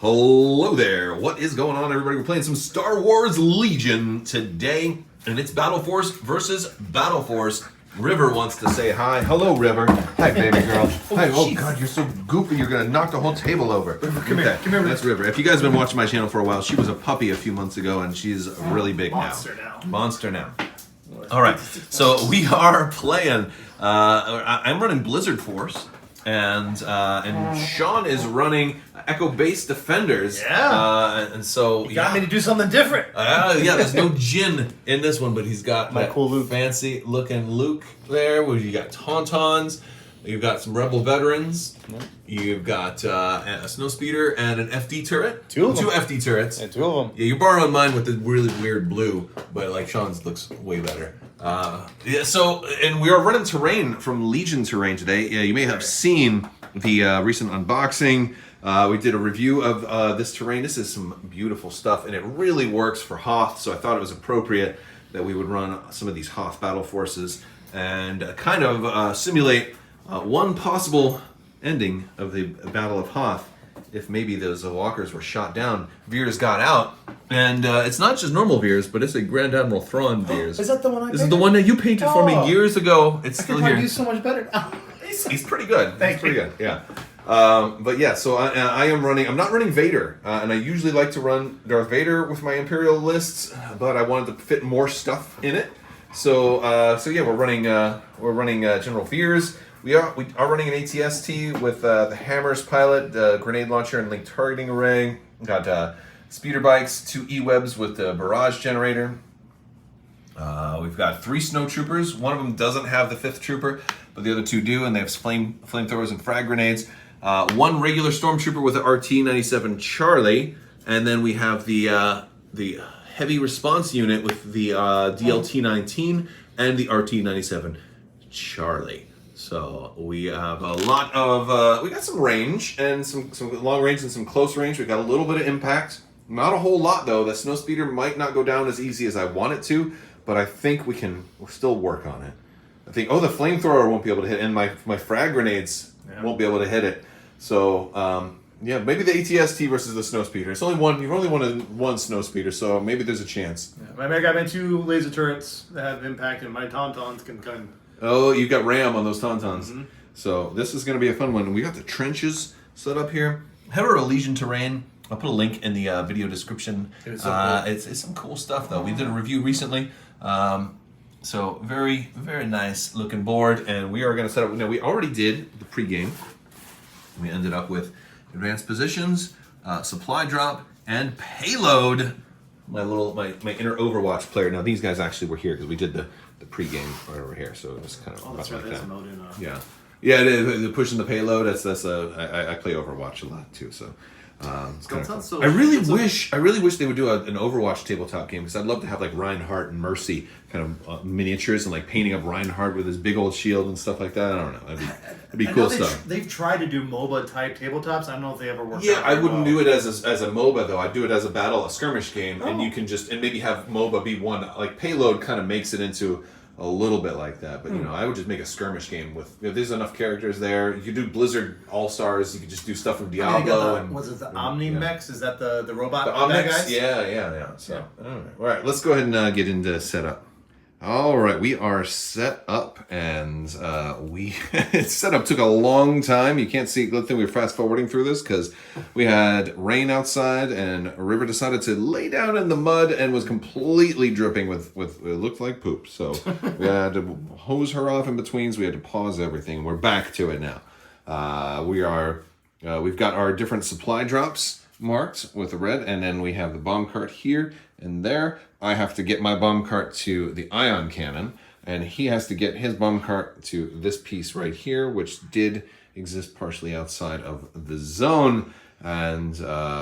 Hello there. What is going on, everybody? We're playing some Star Wars Legion today, and it's Battle Force versus Battle Force. River wants to say hi. Hello, River. Hi, baby girl. Hi. Oh, God, you're so goofy. You're going to knock the whole table over. River, come here. Come here. That's River. If you guys have been watching my channel for a while, she was a puppy a few months ago, and she's really big now. Monster now. All right. So we are playing. I'm running Blizzard Force. And Sean is running Echo Base Defenders. Yeah. And so you got me to do something different. Yeah, there's no Jin in this one, but he's got my cool Luke. Fancy looking Luke there. Where you got Tauntauns, you've got some Rebel veterans, you've got a Snowspeeder and an FD turret. Two FD turrets. And two of them. Yeah, you're borrowing mine with the really weird blue, but like Sean's looks way better. So we are running terrain from Legion Terrain today. Yeah, you may have seen the recent unboxing. We did a review of this terrain. This is some beautiful stuff, and it really works for Hoth, so I thought it was appropriate that we would run some of these Hoth battle forces and kind of simulate one possible ending of the Battle of Hoth if maybe those walkers were shot down. Veers got out, and it's not just normal Veers, but it's a Grand Admiral Thrawn Veers. Is that the one I painted? This is the one that you painted for me years ago. It's still here. He's so much better. He's pretty good. Thank He's pretty you. good, yeah. But yeah, so I am running, I'm not running Vader, and I usually like to run Darth Vader with my Imperial lists, but I wanted to fit more stuff in it. So yeah, we're running General Veers. We are running an ATST with the Hammers pilot, the grenade launcher, and link targeting array. We've got speeder bikes, 2 E-webs with the barrage generator. We've got 3 snowtroopers. One of them doesn't have the 5th trooper, but the other 2 do, and they have flamethrowers and frag grenades. 1 regular stormtrooper with an RT-97 Charlie, and then we have the heavy response unit with the DLT-19 and the RT-97 Charlie. So we have a lot of, we got some range and some long range and some close range. We got a little bit of impact. Not a whole lot though. The Snowspeeder might not go down as easy as I want it to, but I think we'll still work on it. I think, the flamethrower won't be able to hit, and my frag grenades won't be able to hit it. So, yeah, maybe the ATST versus the Snowspeeder. It's only one, you've only won one Snowspeeder, so maybe there's a chance. Yeah, I got my 2 laser turrets that have impact, and my Tauntauns can kind of... Oh, you've got RAM on those Tauntauns. Mm-hmm. So this is going to be a fun one. We got the trenches set up here. Head over to Legion Terrain. I'll put a link in the video description. It's some cool stuff, though. We did a review recently. So very, very nice looking board. And we are going to set up... Now, we already did the pregame. We ended up with advanced positions, supply drop, and payload. My inner Overwatch player. Now, these guys actually were here because we did the pregame right over here, so it was kind of that's right. like That's that. a mode in, Yeah, it is. The pushing the payload. I play Overwatch a lot too, so it's kind of cool. I really wish they would do an Overwatch tabletop game, because I'd love to have like Reinhardt and Mercy kind of miniatures and like painting up Reinhardt with his big old shield and stuff like that. I don't know. That'd be cool stuff. They've tried to do MOBA type tabletops. I don't know if they ever worked. Yeah, I wouldn't do it as a MOBA though. I'd do it as a skirmish game, and you can and maybe have MOBA be one. Like Payload kind of makes it into a little bit like that, but I would just make a skirmish game with. There's enough characters there. You could do Blizzard All Stars. You could just do stuff from Diablo. Was it the Omnimex? Is that the robot? The Omnimex? Guys? Yeah. So, all right, let's go ahead and get into setup. All right, we are set up, and setup took a long time. You can't see. Good thing we were fast forwarding through this because we had rain outside, and River decided to lay down in the mud and was completely dripping with it looked like poop. So we had to hose her off in between. So we had to pause everything. We're back to it now. We've got our different supply drops marked with the red, and then we have the bomb cart here and there. I have to get my bomb cart to the ion cannon, and he has to get his bomb cart to this piece right here, which did exist partially outside of the zone, and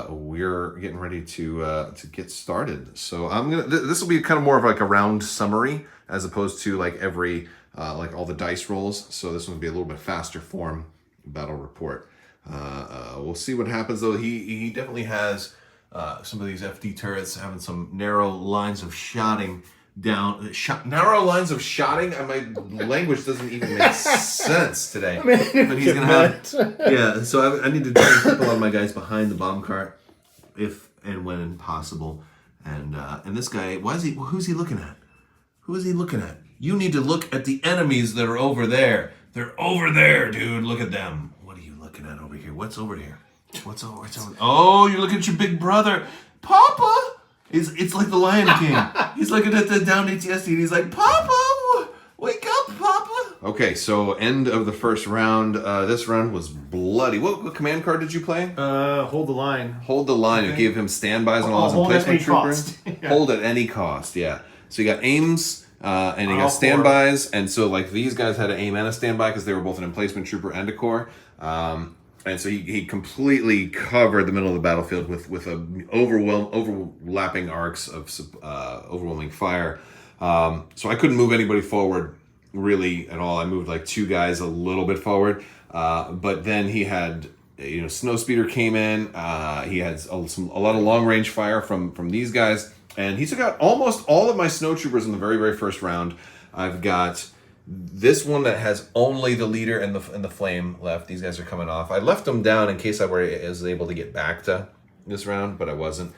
we're getting ready to get started. So this will be kind of more of like a round summary as opposed to like every like all the dice rolls. So this one will be a little bit faster form battle report. We'll see what happens though. He definitely has some of these FD turrets having some narrow lines of shotting down. Narrow lines of shotting? My language doesn't even make sense today. But he's going to have... Yeah, so I need to try to keep a lot of my guys behind the bomb cart. if and when possible. And this guy, who's he looking at? Who is he looking at? You need to look at the enemies that are over there. They're over there, dude. Look at them. What are you looking at over here? What's over here? What's over? Oh, you're looking at your big brother, Papa. It's like the Lion King. He's looking at the down ATST and he's like, Papa, wake up, Papa. Okay, so end of the first round. This round was bloody. What command card did you play? Hold the line. Hold the line. Okay. You gave him standbys and all his emplacement troopers. Yeah. Hold at any cost, yeah. So you got aims and you got standbys. And so like these guys had an aim and a standby because they were both an emplacement trooper and a core. And so he completely covered the middle of the battlefield with overlapping arcs of overwhelming fire. So I couldn't move anybody forward really at all. I moved like 2 guys a little bit forward. But then he had, Snowspeeder came in. He had a lot of long range fire from these guys. And he took out almost all of my snow troopers in the very, very first round. I've got this one that has only the leader and the flame left. These guys are coming off. I left them down in case I was able to get back to this round, but I wasn't.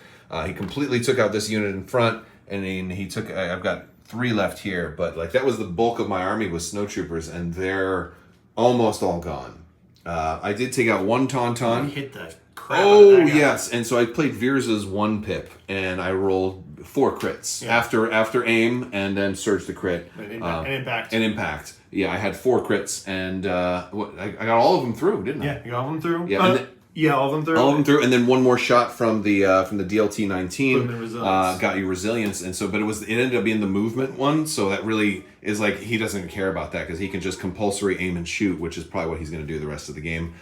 He completely took out this unit in front, and then I've got 3 left here, but like that was the bulk of my army was snow troopers, and they're almost all gone. I did take out 1 Tauntaun. You hit the crap out of that guy. Yes, and so I played Virza's 1 pip, and I rolled 4 crits after aim, and then surge the crit. And impact. And impact. Yeah, I had 4 crits, and I got all of them through, didn't I? Yeah, you got all of them through. Yeah, all of them through. All of them through, and then 1 more shot from the DLT 19 resilience. got you resilience, and so but it ended up being the movement one, so that really is like he doesn't care about that because he can just compulsory aim and shoot, which is probably what he's going to do the rest of the game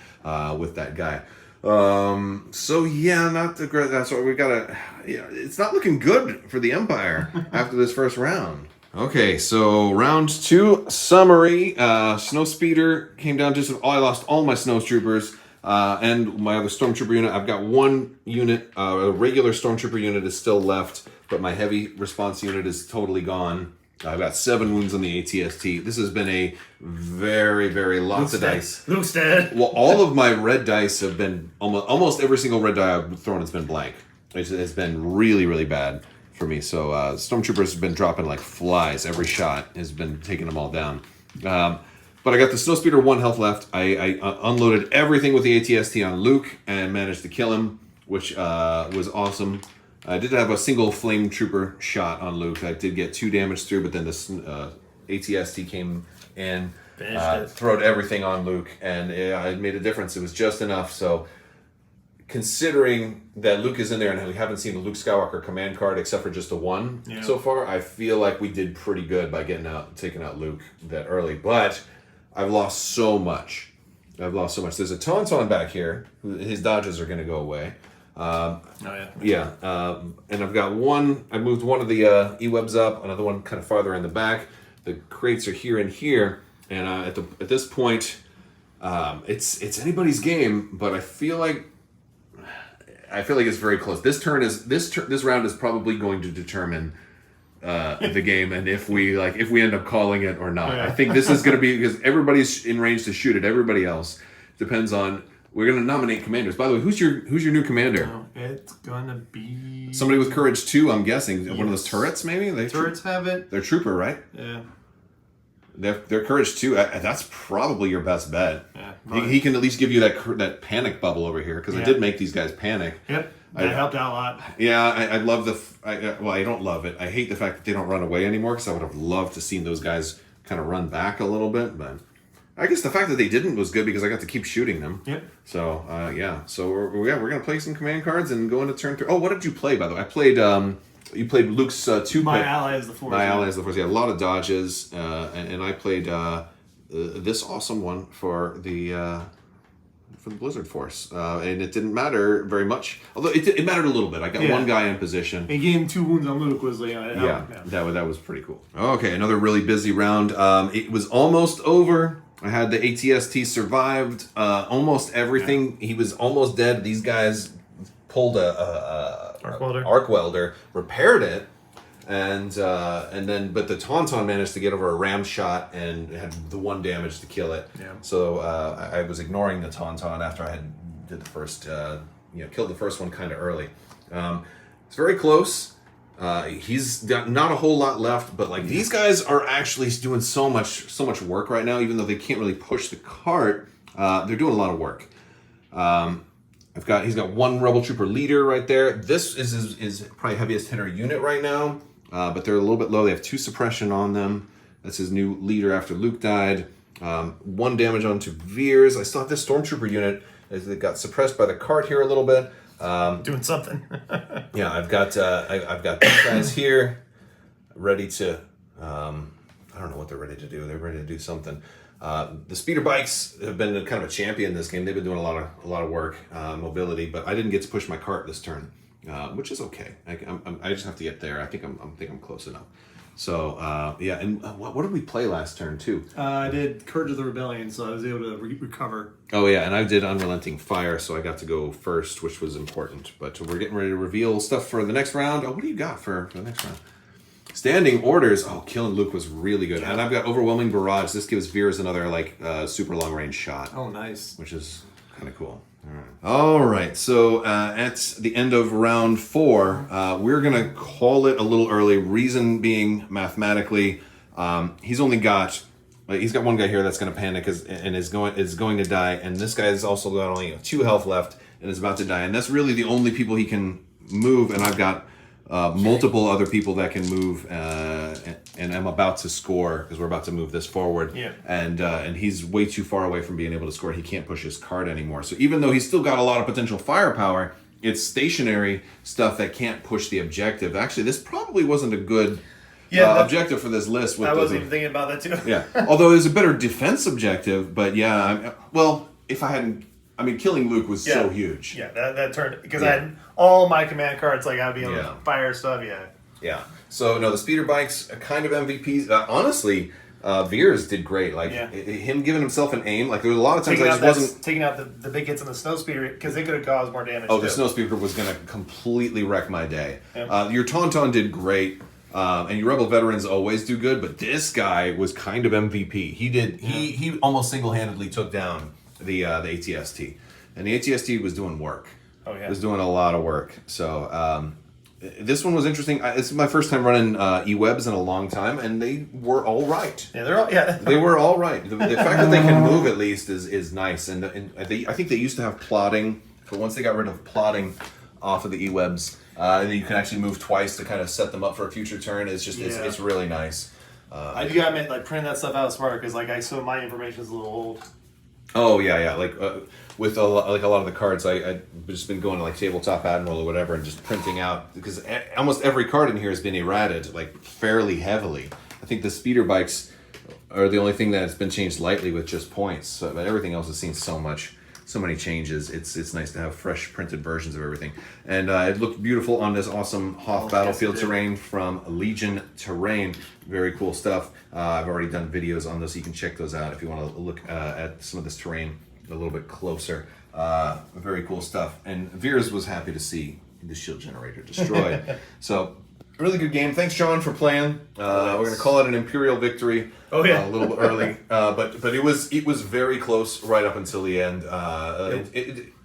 with that guy. So yeah, not the great. That's what we gotta. Yeah, it's not looking good for the Empire after this first round. Okay, so round 2 summary. Snowspeeder came down just. I lost all my snowtroopers and my other stormtrooper unit. I've got 1 unit. A regular stormtrooper unit is still left, but my heavy response unit is totally gone. I've got 7 wounds on the ATST. This has been a very, very lots of dice. Luke's dead. Well, all of my red dice have been almost every single red die I've thrown has been blank. It's been really, really bad for me. So Stormtroopers have been dropping like flies. Every shot has been taking them all down. But I got the Snowspeeder 1 health left. I unloaded everything with the ATST on Luke and managed to kill him, which was awesome. I did have a single flame trooper shot on Luke. I did get 2 damage through, but then the ATST came in, throwed everything on Luke, and it made a difference. It was just enough. So considering that Luke is in there and we haven't seen the Luke Skywalker command card except for just a 1 so far, I feel like we did pretty good by taking out Luke that early. But I've lost so much. There's a Tauntaun back here. His dodges are going to go away. And I've got 1. I moved 1 of the E-webs up, another one kind of farther in the back. The crates are here and here, and at this point, it's anybody's game. But I feel like it's very close. This round is probably going to determine the game, and if we end up calling it or not. I think this is going to be because everybody's in range to shoot at everybody else. Depends on. We're going to nominate commanders. By the way, who's your new commander? It's going to be somebody with Courage 2, I'm guessing. Yes. One of those turrets, maybe? Turrets have it. They're trooper, right? Yeah. They're Courage 2. That's probably your best bet. Yeah. He can at least give you that panic bubble over here, because I did make these guys panic. Yep. That helped out a lot. Yeah, I love I don't love it. I hate the fact that they don't run away anymore, because I would have loved to see those guys kind of run back a little bit, but I guess the fact that they didn't was good because I got to keep shooting them. Yep. So, So we're going to play some command cards and go into turn 3. Oh, what did you play, by the way? I played, you played Luke's 2. My ally is the Force. My ally is the Force. Yeah, a lot of dodges. And I played this awesome one for the Blizzard Force. And it didn't matter very much. Although it mattered a little bit. I got 1 guy in position. He gained 2 wounds on Luke. That was pretty cool. Okay, another really busy round. It was almost over. I had the ATST survived almost everything. He was almost dead. These guys pulled a arc welder, repaired it, and then but the Tauntaun managed to get over a ram shot and had the 1 damage to kill it. Yeah. So I was ignoring the Tauntaun after I did the first killed the first one kind of early. It's very close. He's got not a whole lot left, but like these guys are actually doing so much work right now, even though they can't really push the cart. They're doing a lot of work. He's got one Rebel Trooper leader right there. This is his probably heaviest hitter unit right now, but they're a little bit low. They have 2 suppression on them. That's his new leader after Luke died. 1 damage onto Veers. I still have this Stormtrooper unit. It got suppressed by the cart here a little bit. Doing something. Yeah, I've got these guys here ready to. I don't know what they're ready to do. They're ready to do something. The speeder bikes have been kind of a champion in this game. They've been doing a lot of work, mobility, but I didn't get to push my cart this turn, which is okay. I just have to get there. I think I'm close enough. So yeah, and what did we play last turn too? I did Courage of the Rebellion, so I was able to recover. Oh yeah, and I did Unrelenting Fire, so I got to go first, which was important. But we're getting ready to reveal stuff for the next round. Oh, what do you got for the next round? Standing orders. Oh, killing Luke was really good. And I've got Overwhelming Barrage. This gives Veers another super long range shot. Oh, nice. Which is kind of cool. All right. So at the end of round 4, we're gonna call it a little early. Reason being, mathematically, he's got one guy here that's gonna panic and is going to die, and this guy has also got only 2 health left and is about to die, and that's really the only people he can move. And I've got multiple other people that can move, and I'm about to score because we're about to move this forward. Yeah. And he's way too far away from being able to score. He can't push his card anymore. So even though he's still got a lot of potential firepower, it's stationary stuff that can't push the objective. Actually, this probably wasn't a good objective for this list. I wasn't even thinking about that too. Yeah. Although it was a better defense objective, but yeah. If I hadn't. I mean, killing Luke was so huge. Yeah, that turned because I had all my command cards. Like I'd be able to fire stuff. Yeah. Yeah. So no, the speeder bikes are kind of MVPs. Honestly, Veers did great. Like him giving himself an aim. Like there was a lot of times I just wasn't taking out the big hits on the snow speeder because it could have caused more damage. Oh, the snow speeder was going to completely wreck my day. Yeah. Your Tauntaun did great. And your Rebel veterans always do good, but this guy was kind of MVP. He did. He almost single-handedly took down the ATST, and the ATST was doing work. Oh yeah, it was doing a lot of work. So this one was interesting. This is my first time running E-Webs in a long time, and they were all right. Yeah, they were all right. The fact that they can move at least is nice, and I think they used to have plotting, but once they got rid of plotting off of the E-Webs, and you can actually move twice to kind of set them up for a future turn. It's just it's really nice. I do gotta admit, printing that stuff out is smart because so my information is a little old. Oh yeah. With a lot of the cards, I've just been going to Tabletop Admiral or whatever and just printing out because almost every card in here has been errated fairly heavily. I think the speeder bikes are the only thing that's been changed lightly with just points, but everything else has seen so many changes. It's nice to have fresh printed versions of everything, and it looked beautiful on this awesome Hoth battlefield terrain from Legion Terrain. Very cool stuff. I've already done videos on those, so you can check those out if you want to look at some of this terrain a little bit closer. Very cool stuff. And Veers was happy to see the shield generator destroyed. So really good game. Thanks, John, for playing. We're going to call it an Imperial victory. Oh yeah, a little bit early, but it was very close right up until the end.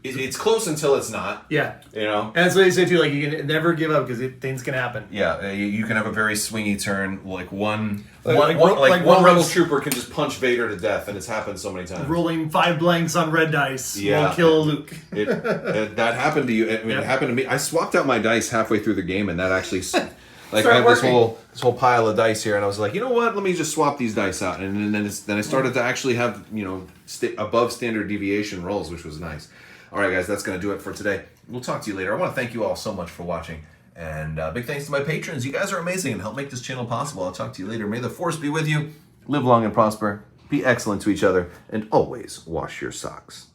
It's close until it's not. Yeah, and that's what they say too. You can never give up because things can happen. Yeah, you can have a very swingy turn. One Rebel trooper can just punch Vader to death, and it's happened so many times. Rolling 5 blanks on red dice will kill Luke. That happened to you. I mean, it happened to me. I swapped out my dice halfway through the game, and that actually. I have this whole pile of dice here, and I was like, you know what? Let me just swap these dice out, and then I started to actually have above standard deviation rolls, which was nice. All right, guys, that's gonna do it for today. We'll talk to you later. I want to thank you all so much for watching, and big thanks to my patrons. You guys are amazing and help make this channel possible. I'll talk to you later. May the Force be with you. Live long and prosper. Be excellent to each other, and always wash your socks.